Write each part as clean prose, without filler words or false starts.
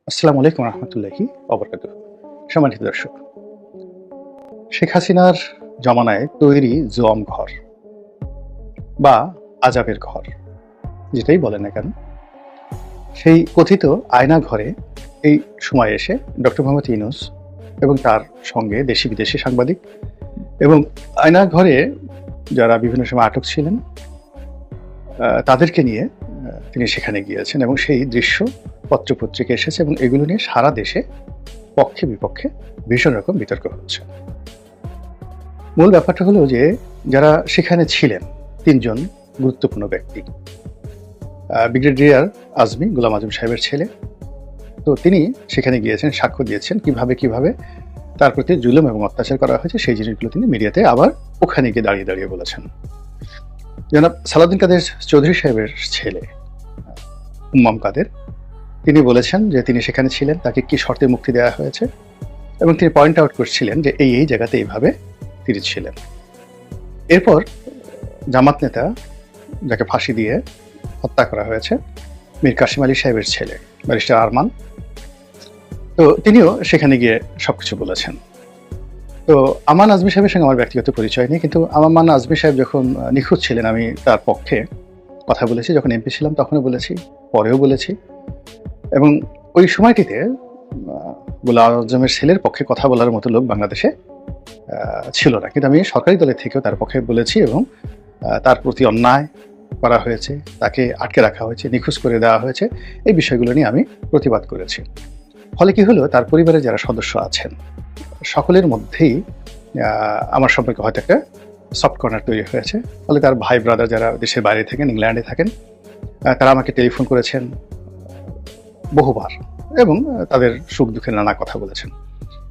আসসালামু আলাইকুম রহমতুল্লাহি ওবরাকাতুহু। সম্মানিত দর্শক, শেখ হাসিনার জমানায় তৈরি জোয়াম ঘর বা আজাবের ঘর যেটাই বলেন না কেন, সেই কথিত আয়না ঘরে এই সময় এসে ডক্টর মোহাম্মদ ইউনূস এবং তার সঙ্গে দেশি বিদেশি সাংবাদিক এবং আয়না ঘরে যারা বিভিন্ন সময় আটক ছিলেন তাদেরকে নিয়ে তিনি সেখানে গিয়েছেন এবং সেই দৃশ্য পত্রপত্রিকা এসেছে এবং এগুলো নিয়ে সারা দেশে পক্ষে বিপক্ষে ভীষণ রকম বিতর্ক হচ্ছে। মূল ব্যাপারটা হলো যে যারা সেখানে ছিলেন তিনজন গুরুত্বপূর্ণ ব্যক্তি, ব্রিগেডিয়ার আজমি গোলাম আজম সাহেবের ছেলে, তো তিনি সেখানে গিয়েছেন, সাক্ষ্য দিয়েছেন কিভাবে তার প্রতি জুলুম এবং অত্যাচার করা হয়েছে সেই জিনিসগুলো তিনি মিডিয়াতে আবার ওখানে গিয়ে দাঁড়িয়ে বলেছেন। জনাব সালাউদ্দিন কাদের চৌধুরী সাহেবের ছেলে হুম্মাম কাদের, তিনি বলেছেন যে তিনি সেখানে ছিলেন, তাকে কি শর্তে মুক্তি দেওয়া হয়েছে এবং তিনি পয়েন্ট আউট করছিলেন যে এই জায়গাতে এইভাবে তিনি ছিলেন। এরপর জামাত নেতা যাকে ফাঁসি দিয়ে হত্যা করা হয়েছে মীর কাসিম আলী সাহেবের ছেলে ব্যারিস্টার আরমান, তো তিনিও সেখানে গিয়ে সবকিছু বলেছেন। তো আমান আজমি সাহেবের সঙ্গে আমার ব্যক্তিগত পরিচয় নেই, কিন্তু আমান আজমি সাহেব যখন নিখোঁজ ছিলেন আমি তার পক্ষে কথা বলেছি, যখন এমপি ছিলাম তখনও বলেছি, পরেও বলেছি, এবং ওই সময়টিতে গোলাম আজমের ছেলের পক্ষে কথা বলার মতো লোক বাংলাদেশে ছিল না, কিন্তু আমি সরকারি দলের থেকেও তার পক্ষে বলেছি এবং তার প্রতি অন্যায় করা হয়েছে, তাকে আটকে রাখা হয়েছে, নিখোঁজ করে দেওয়া হয়েছে, এই বিষয়গুলো নিয়ে আমি প্রতিবাদ করেছি। ফলে কি হলো, তার পরিবারের যারা সদস্য আছেন সকলের মধ্যেই আমার সম্পর্কে হয়তো একটা সফট কর্নার তৈরি হয়েছে। ফলে তার ভাই ব্রাদার যারা দেশের বাইরে থাকেন, ইংল্যান্ডে থাকেন, তারা আমাকে টেলিফোন করেছেন বহুবার এবং তাদের সুখ দুঃখের নানা কথা বলেছেন।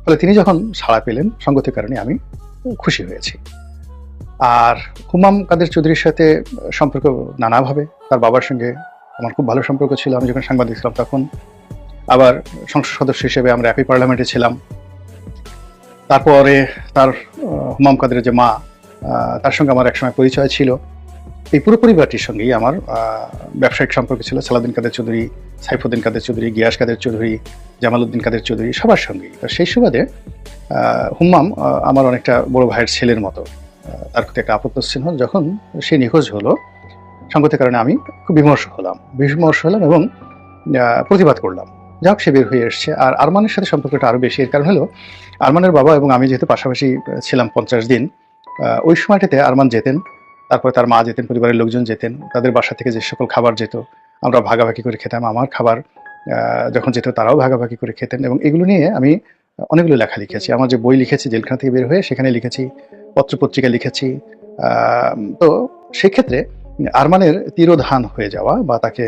ফলে তিনি যখন সাড়া পেলেন সঙ্গতির কারণে আমি খুশি হয়েছি। আর হুম্মাম কাদের চৌধুরীর সাথে সম্পর্ক নানাভাবে, তার বাবার সঙ্গে আমার খুব ভালো সম্পর্ক ছিল, আমি যখন সাংবাদিক ছিলাম তখন, আবার সংসদ সদস্য হিসেবে আমরা একই পার্লামেন্টে ছিলাম। তারপরে তার হুম্মাম কাদের যে মা, তার সঙ্গে আমার একসময় পরিচয় ছিল। এই পুরো পরিবারটির সঙ্গেই আমার ব্যবসায়িক সম্পর্ক ছিল, সালাউদ্দিন কাদের চৌধুরী, সাইফুদ্দিন কাদের চৌধুরী, গিয়াস কাদের চৌধুরী, জামালউদ্দিন কাদের চৌধুরী, সবার সঙ্গেই। সেই সুবাদে হুম্মাম আমার অনেকটা বড় ভাইয়ের ছেলের মতো। তার প্রতি একটা আপত্তি হল যখন সে নিখোঁজ হলো, সঙ্গতের কারণে আমি খুব বিমর্ষ হলাম এবং প্রতিবাদ করলাম। যাই হোক, সে বের হয়ে এসছে। আর আরমানের সাথে সম্পর্কটা আরও বেশি, এর কারণ হলো আরমানের বাবা এবং আমি যেহেতু পাশাপাশি ছিলাম 50 দিন, ওই সময়টাতে আরমান যেতেন, তারপরে তার মা যেতেন, পরিবারের লোকজন যেতেন, তাদের বাসা থেকে যে সকল খাবার যেত আমরা ভাগাভাগি করে খেতাম। আমার খাবার যখন যেত তারাও ভাগাভাগি করে খেতেন, এবং এগুলো নিয়ে আমি অনেকগুলো লেখা লিখেছি। আমার যে বই লিখেছি জেলখানা থেকে বের হয়ে, সেখানে লিখেছি, পত্রপত্রিকা লিখেছি। তো সেক্ষেত্রে আরমানের তিরোধান হয়ে যাওয়া বা তাকে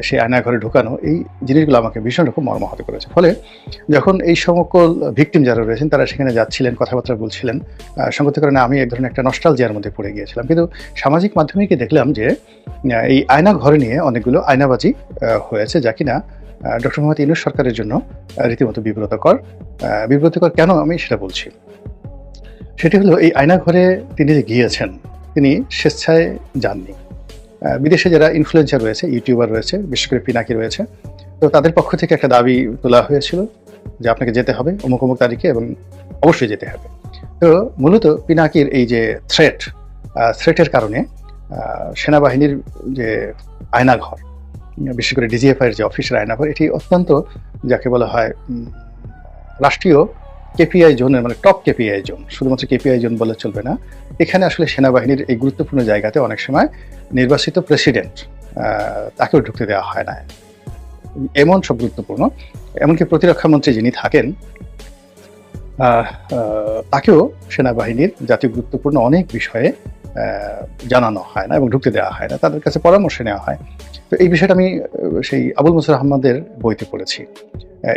সে আয়নাঘরে ঢুকানো, এই জিনিসগুলো আমাকে ভীষণ রকম মর্মাহত করেছে। ফলে যখন এই সকল ভিকটিম যারা রয়েছেন তারা সেখানে যাচ্ছিলেন, কথাবার্তা বলছিলেন, সঙ্গতির কারণে আমি এক ধরনের একটা নস্টালজিয়ার মধ্যে পড়ে গিয়েছিলাম। কিন্তু সামাজিক মাধ্যমে গিয়ে দেখলাম যে এই আয়না ঘরে নিয়ে অনেকগুলো আয়নাবাজি হয়েছে, যা কিনা ডক্টর মোহাম্মদ ইউনূস সরকারের জন্য রীতিমতো বিব্রতকর। কেন আমি সেটা বলছি, সেটি হলো এই আয়না ঘরে তিনি যে গিয়েছেন, তিনি স্বেচ্ছায় যাননি। বিদেশে যারা ইনফ্লুয়েন্সার রয়েছে, ইউটিউবার রয়েছে, বিশেষ করে পিনাকি রয়েছে, তো তাদের পক্ষ থেকে একটা দাবি তোলা হয়েছিল যে আপনাকে যেতে হবে অমুক তারিখে এবং অবশ্যই যেতে হবে। তো মূলত পিনাকির এই যে থ্রেটের কারণে সেনাবাহিনীর যে আয়নাঘর, বিশেষ করে ডিজিএফআই এর যে অফিসের আয়নাঘর, এটি অত্যন্ত যাকে বলা হয় রাষ্ট্রীয় কেপিআই জোনের, মানে টপ কেপিআই জোন, শুধুমাত্র কেপিআই জোন বলে চলবে না। এখানে আসলে সেনাবাহিনীর এই গুরুত্বপূর্ণ জায়গাতে অনেক সময় নির্বাচিত প্রেসিডেন্ট তাকেও ঢুকতে দেওয়া হয় না, এমন সব গুরুত্বপূর্ণ। এমনকি প্রতিরক্ষা মন্ত্রী যিনি থাকেন তাকেও সেনাবাহিনীর জাতীয় গুরুত্বপূর্ণ অনেক বিষয়ে জানানো হয় না এবং ঢুকতে দেওয়া হয় না, তাদের কাছে পরামর্শ নেওয়া হয়। তো এই বিষয়টা আমি সেই আবুল মনসুর আহমদের বইতে পড়েছি।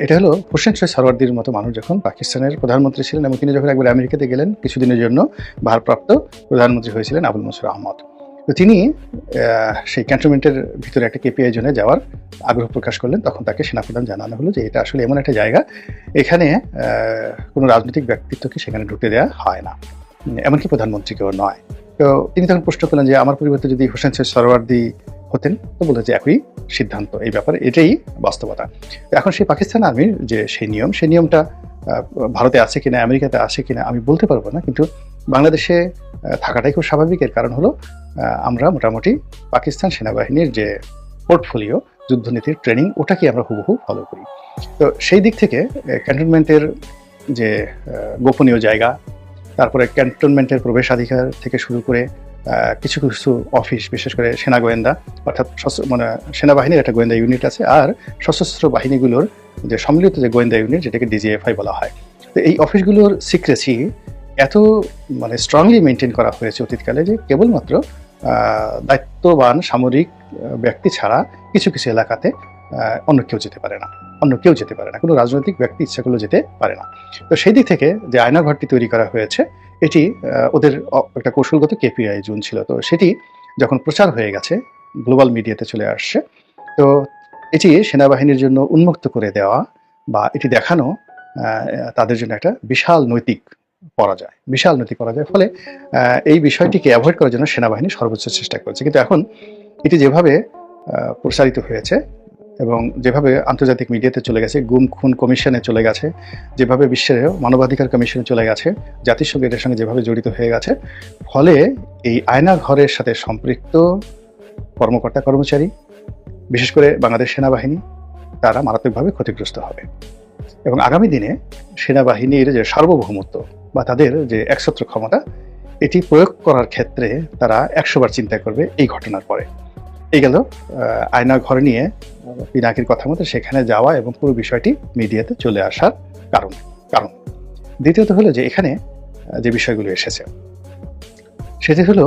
এটা হলো হোসেন শহীদ সরওয়ার্দির মতো মানুষ যখন পাকিস্তানের প্রধানমন্ত্রী ছিলেন এবং তিনি যখন একবার আমেরিকাতে গেলেন, কিছুদিনের জন্য ভারপ্রাপ্ত প্রধানমন্ত্রী হয়েছিলেন আবুল মনসুর আহমদ। তো তিনি সেই ক্যান্টনমেন্টের ভিতরে একটা কেপিআই জোনে যাওয়ার আগ্রহ প্রকাশ করলেন। তখন তাকে সেনাপ্রধান জানানো হলো যে এটা আসলে এমন একটা জায়গা, এখানে কোনো রাজনৈতিক ব্যক্তিত্বকে সেখানে ঢুকতে দেওয়া হয় না, এমনকি প্রধানমন্ত্রীকেও নয়। তো তিনি তখন প্রশ্ন করলেন যে আমার পরিবর্তে যদি হোসেন শহীদ সরওয়ার্দি হতেন, তো বলে যে একই সিদ্ধান্ত এই ব্যাপারে, এটাই বাস্তবতা। এখন সেই পাকিস্তান আর্মির যে সেই নিয়মটা ভারতে আছে কিনা, আমেরিকাতে আছে কিনা আমি বলতে পারবো না, কিন্তু বাংলাদেশে থাকাটাই খুব স্বাভাবিক। এর কারণ হলো আমরা মোটামুটি পাকিস্তান সেনাবাহিনীর যে পোর্টফোলিও, যুদ্ধনীতির ট্রেনিং, ওটাকে আমরা হুবহু ফলো করি। তো সেই দিক থেকে ক্যান্টনমেন্টের যে গোপনীয় জায়গা, তারপরে ক্যান্টনমেন্টের প্রবেশাধিকার থেকে শুরু করে কিছু কিছু অফিস, বিশেষ করে সেনা গোয়েন্দা, অর্থাৎ মানে সেনাবাহিনীর একটা গোয়েন্দা ইউনিট আছে, আর সশস্ত্র বাহিনীগুলোর যে সম্মিলিত যে গোয়েন্দা ইউনিট, যেটাকে ডিজিএফআই বলা হয়। তো এই অফিসগুলোর সিক্রেসি এত মানে স্ট্রংলি মেনটেন করা হয়েছে অতীতকালে যে কেবলমাত্র দায়িত্ববান সামরিক ব্যক্তি ছাড়া কিছু কিছু এলাকাতে অন্য কেউ যেতে পারে না, কোনো রাজনৈতিক ব্যক্তি ইচ্ছা করলেও যেতে পারে না। তো সেই দিক থেকে যে আয়নাঘরটি তৈরি করা হয়েছে, এটি ওদের একটা কৌশলগত কেপিআই জোন ছিল। তো সেটি যখন প্রচার হয়ে গেছে, গ্লোবাল মিডিয়াতে চলে আসছে, তো এটি সেনাবাহিনীর জন্য উন্মুক্ত করে দেওয়া বা এটি দেখানো তাদের জন্য একটা বিশাল নৈতিক পরাজয়। ফলে এই বিষয়টিকে অ্যাভয়েড করার জন্য সেনাবাহিনী সর্বোচ্চ চেষ্টা করেছে। কিন্তু এখন এটি যেভাবে প্রসারিত হয়েছে এবং যেভাবে আন্তর্জাতিক মিডিয়াতে চলে গেছে, গুম খুন কমিশনে চলে গেছে, যেভাবে বিশ্বের মানবাধিকার কমিশনে চলে গেছে, জাতিসংঘ এটার সঙ্গে যেভাবে জড়িত হয়ে গেছে, ফলে এই আয়নাঘরের সাথে সম্পৃক্ত কর্মকর্তা কর্মচারী, বিশেষ করে বাংলাদেশ সেনাবাহিনী, তারা মারাত্মকভাবে ক্ষতিগ্রস্ত হবে। এবং আগামী দিনে সেনাবাহিনীর যে সার্বভৌমত্ব বা তাদের যে একছত্র ক্ষমতা, এটি প্রয়োগ করার ক্ষেত্রে তারা 100 বার চিন্তা করবে এই ঘটনার পরে। এই গেল আয়না ঘর নিয়ে পিনাকির কথা মতো সেখানে যাওয়া এবং পুরো বিষয়টি মিডিয়াতে চলে আসার কারণ। দ্বিতীয়ত হলো যে এখানে যে বিষয়গুলো এসেছে, সেটি হলো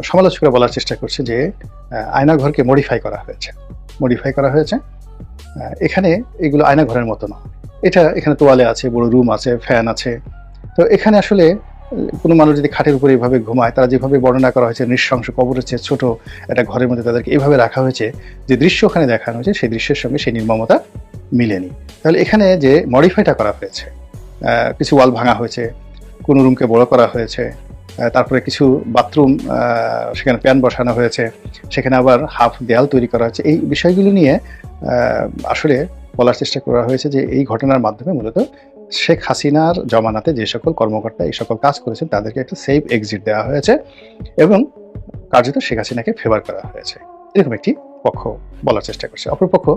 সমালোচকরা বলার চেষ্টা করছে যে আয়নাঘরকে মডিফাই করা হয়েছে। এখানে এগুলো আয়নাঘরের মতো না, এখানে তোয়ালে আছে, বড় রুম আছে, ফ্যান আছে। তো এখানে আসলে কোনো মানুষ যদি খাটের উপরে এইভাবে ঘুমায়, তারা যেভাবে বর্ণনা করা হয়েছে, নৃশংস কবরের চেয়ে ছোট একটা ঘরের মধ্যে তাদেরকে এইভাবে রাখা হয়েছে, যে দৃশ্য ওখানে দেখানো হয়েছে সেই দৃশ্যের সঙ্গে সেই নির্মমতা মিলেনি। তাহলে এখানে যে মডিফাইটা করা হয়েছে, কিছু ওয়াল ভাঙা হয়েছে, কোনো রুমকে বড় করা হয়েছে, তারপরে কিছু বাথরুম সেখানে প্যান বসানো হয়েছে, সেখানে আবার হাফ দেয়াল তৈরি করা হয়েছে। এই বিষয়গুলো নিয়ে আসলে বলার চেষ্টা করা হয়েছে যে এই ঘটনার মাধ্যমে মূলত শেখ হাসিনার জমানাতে যে সকল কর্মকর্তা এই সকল কাজ করেছেন তাদেরকে একটা সেফ এক্সিট দেওয়া হয়েছে এবং কার্যত শেখ হাসিনাকে ফেভার করা হয়েছে, এরকম একটি পক্ষ বলার চেষ্টা করছে। অপরপক্ষ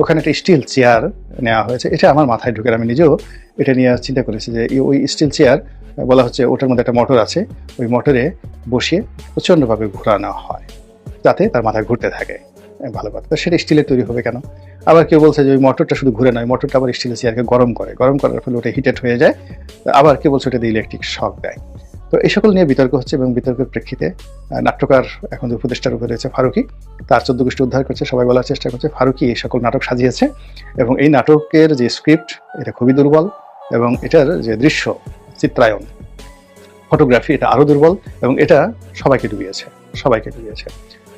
ওখানে একটা স্টিল চেয়ার নেওয়া হয়েছে, এটা আমার মাথায় ঢুকে, আমি নিজেও এটা নিয়ে চিন্তা করেছি যে ওই স্টিল চেয়ার বলা হচ্ছে ওটার মধ্যে একটা মোটর আছে, ওই মোটরে বসিয়ে প্রচণ্ডভাবে ঘোরানো হয় যাতে তার মাথায় ঘুরতে থাকে। ভালো কথা, তো সেটা স্টিলের তৈরি হবে কেন? আবার কেউ বলছে যে ওই মোটরটা শুধু ঘুরে নয়, মোটরটা আবার স্টিলের চেয়ারকে গরম করার ফলে ওটা হিটেড হয়ে যায়, আবার কেউ বলছে ওটা দিয়ে ইলেকট্রিক শক দেয়। তো এই সকল নিয়ে বিতর্ক হচ্ছে এবং বিতর্কের প্রেক্ষিতে নাট্যকার এখন যে উপদেষ্টার উপরে রয়েছে ফারুকী, তার 14 গোষ্ঠী উদ্ধার করছে, সবাই বলার চেষ্টা করছে ফারুকী এই সকল নাটক সাজিয়েছে এবং এই নাটকের যে স্ক্রিপ্ট এটা খুবই দুর্বল এবং এটার যে দৃশ্য চিত্রায়ন ফটোগ্রাফি এটা আরও দুর্বল এবং এটা সবাইকে ডুবিয়েছে।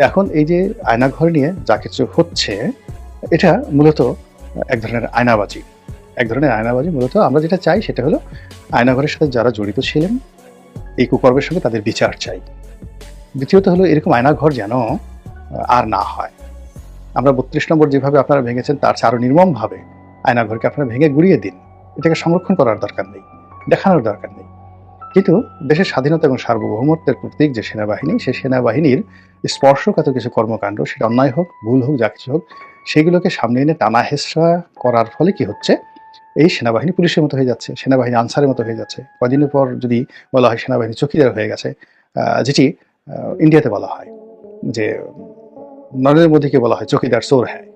এখন এই যে আয়নাঘর নিয়ে যা কিছু হচ্ছে, এটা মূলত এক ধরনের আয়নাবাজি। মূলত আমরা যেটা চাই সেটা হলো আয়নাঘরের সাথে যারা জড়িত ছিলেন এই কুকর্মের সঙ্গে তাদের বিচার চাই। দ্বিতীয়ত হলো এরকম আয়নাঘর যেন আর না হয়। আমরা 32 নম্বর যেভাবে আপনারা ভেঙেছেন তার চেয়ে আরও নির্মমভাবে আয়নাঘরকে আপনারা ভেঙে গুড়িয়ে দিন, এটাকে সংরক্ষণ করার দরকার নেই, দেখানোর দরকার নেই। কিন্তু দেশের স্বাধীনতা এবং সার্বভৌমত্বের প্রতীক যে সেনাবাহিনী, সেই সেনাবাহিনীর স্পর্শকাতর কিছু কর্মকাণ্ড, সেটা অন্যায় হোক ভুল হোক যা কিছু হোক, সেগুলোকে সামনে এনে টানা হেঁচড়া করার ফলে কি হচ্ছে, এই সেনাবাহিনী পুলিশের মতো হয়ে যাচ্ছে, সেনাবাহিনী আনসারের মতো হয়ে যাচ্ছে। কদিনের পর যদি বলা হয় সেনাবাহিনী চৌকিদার হয়ে গেছে, যেটি ইন্ডিয়াতে বলা হয় যে নরেন্দ্র মোদীকে বলা হয় চৌকিদার চোর হ্যায়।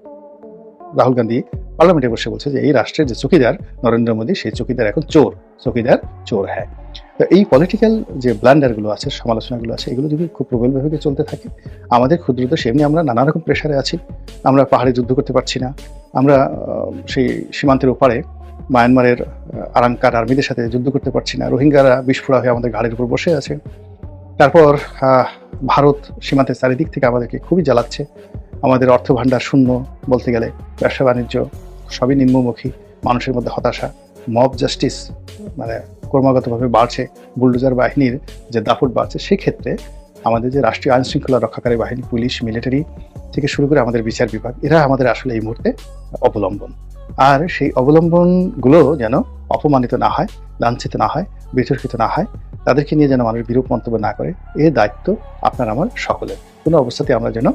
রাহুল গান্ধী পার্লামেন্টে বসে বলছে যে এই রাষ্ট্রের যে চৌকিদার নরেন্দ্র মোদী, সেই চৌকিদার এখন চোর হ্যায়। তো এই পলিটিক্যাল যে ব্লান্ডারগুলো আছে, সমালোচনাগুলো আছে, এগুলো যদি খুব প্রবলভাবে চলতে থাকে, আমাদের ক্ষুদ্র দেশ এমনি আমরা নানা রকম প্রেশারে আছি, আমরা পাহাড়ে যুদ্ধ করতে পারছি না, আমরা সেই সীমান্তের ওপারে মায়ানমারের আরাঙ্কার আর্মিদের সাথে যুদ্ধ করতে পারছি না, রোহিঙ্গারা বিস্ফোরা হয়ে আমাদের ঘাড়ের উপর বসে আছে, তারপর ভারত সীমান্তের চারিদিক থেকে আমাদেরকে খুবই জ্বালাচ্ছে, আমাদের অর্থ ভাণ্ডার শূন্য বলতে গেলে, ব্যবসা বাণিজ্য সবই নিম্নমুখী, মানুষের মধ্যে হতাশা, মব জাস্টিস মানে ক্রমাগতভাবে বাড়ছে, বুলডোজার বাহিনীর যে দাপট বাড়ছে, সেক্ষেত্রে আমাদের যে রাষ্ট্রীয় আইন শৃঙ্খলা রক্ষাকারী বাহিনী, পুলিশ, মিলিটারি থেকে শুরু করে আমাদের বিচার বিভাগ, এরা আমাদের আসলে এই মুহূর্তে অবলম্বন। আর সেই অবলম্বনগুলো যেন অপমানিত না হয়, লাঞ্ছিত না হয়, বিতর্কিত না হয়, তাদেরকে নিয়ে যেন মানুষ বিরূপ মন্তব্য না করে, এর দায়িত্ব আপনার আমার সকলের। কোনো অবস্থাতে আমরা যেন